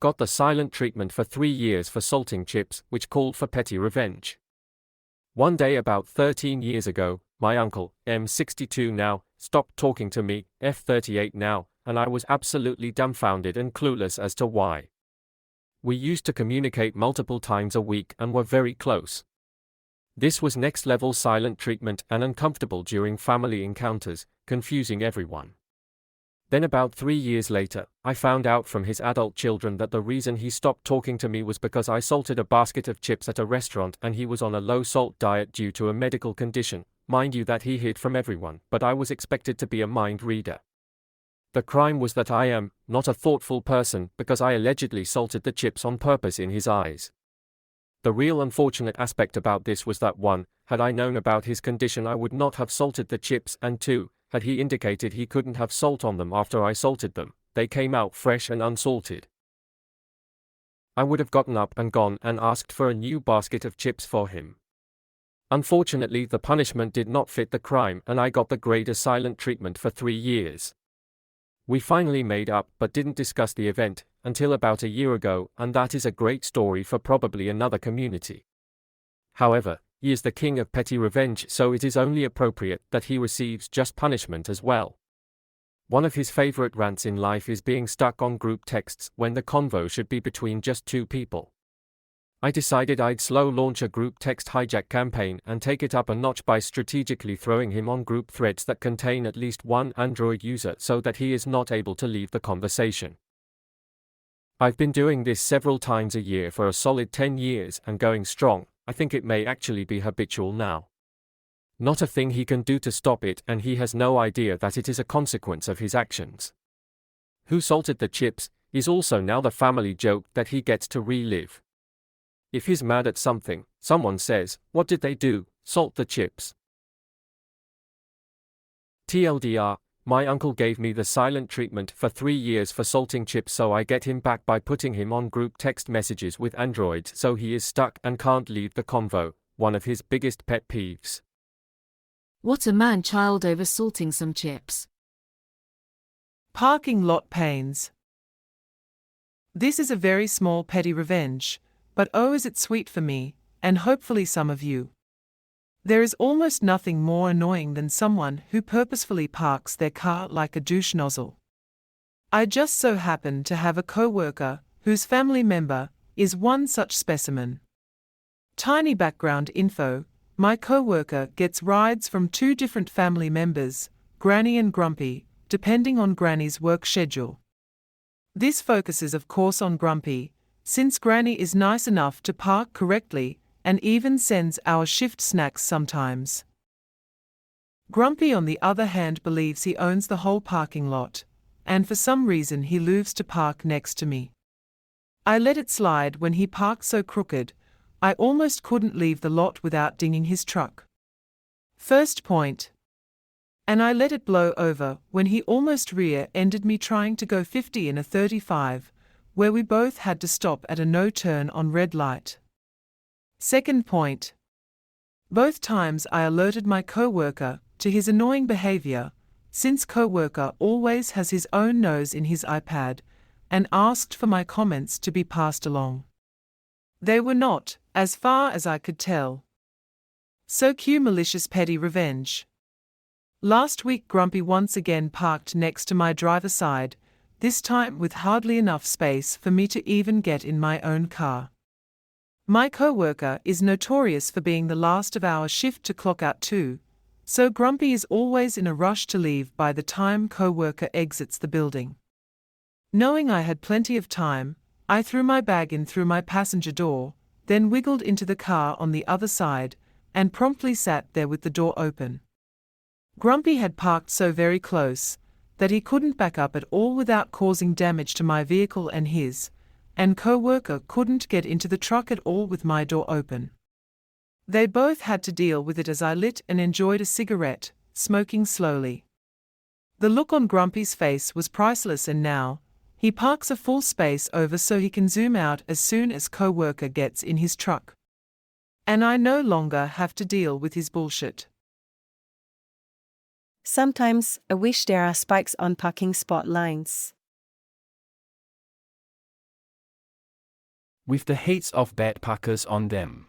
got the silent treatment for 3 years for salting chips, which called for petty revenge. One day about 13 years ago, my uncle, M62 now, stopped talking to me, F38 now, and I was absolutely dumbfounded and clueless as to why. We used to communicate multiple times a week and were very close. This was next-level silent treatment and uncomfortable during family encounters, confusing everyone. Then about 3 years later, I found out from his adult children that the reason he stopped talking to me was because I salted a basket of chips at a restaurant and he was on a low-salt diet due to a medical condition, mind you that he hid from everyone, but I was expected to be a mind reader. The crime was that I am not a thoughtful person because I allegedly salted the chips on purpose in his eyes. The real unfortunate aspect about this was that 1, had I known about his condition I would not have salted the chips, and 2, had he indicated he couldn't have salt on them after I salted them, they came out fresh and unsalted. I would have gotten up and gone and asked for a new basket of chips for him. Unfortunately, the punishment did not fit the crime and I got the greater silent treatment for 3 years. We finally made up but didn't discuss the event until about a year ago, and that is a great story for probably another community. However, he is the king of petty revenge, so it is only appropriate that he receives just punishment as well. One of his favorite rants in life is being stuck on group texts when the convo should be between just 2 people. I decided I'd slow launch a group text hijack campaign and take it up a notch by strategically throwing him on group threads that contain at least one Android user so that he is not able to leave the conversation. I've been doing this several times a year for a solid 10 years and going strong. I think it may actually be habitual now. Not a thing he can do to stop it, and he has no idea that it is a consequence of his actions. Who salted the chips is also now the family joke that he gets to relive. If he's mad at something, someone says, "What did they do? Salt the chips." TLDR, my uncle gave me the silent treatment for 3 years for salting chips, so I get him back by putting him on group text messages with androids so he is stuck and can't leave the convo, one of his biggest pet peeves. What a man-child over salting some chips. Parking lot pains. This is a very small petty revenge, but oh is it sweet for me, and hopefully some of you. There is almost nothing more annoying than someone who purposefully parks their car like a douche nozzle. I just so happen to have a co-worker whose family member is one such specimen. Tiny background info: my co-worker gets rides from 2 different family members, Granny and Grumpy, depending on Granny's work schedule. This focuses of course on Grumpy, since Granny is nice enough to park correctly and even sends our shift snacks sometimes. Grumpy on the other hand believes he owns the whole parking lot, and for some reason he loves to park next to me. I let it slide when he parked so crooked, I almost couldn't leave the lot without dinging his truck. First point. And I let it blow over when he almost rear-ended me trying to go 50 in a 35, where we both had to stop at a no-turn on red light. Second point. Both times I alerted my co-worker to his annoying behavior, since co-worker always has his own nose in his iPad, and asked for my comments to be passed along. They were not, as far as I could tell. So cue malicious petty revenge. Last week Grumpy once again parked next to my driver's side, this time with hardly enough space for me to even get in my own car. My co-worker is notorious for being the last of our shift to clock out too, so Grumpy is always in a rush to leave by the time co-worker exits the building. Knowing I had plenty of time, I threw my bag in through my passenger door, then wiggled into the car on the other side, and promptly sat there with the door open. Grumpy had parked so very close that he couldn't back up at all without causing damage to my vehicle and his, and co-worker couldn't get into the truck at all with my door open. They both had to deal with it as I lit and enjoyed a cigarette, smoking slowly. The look on Grumpy's face was priceless, and now he parks a full space over so he can zoom out as soon as co-worker gets in his truck. And I no longer have to deal with his bullshit. Sometimes I wish there are spikes on parking spot lines. with the heads of bad packers on them.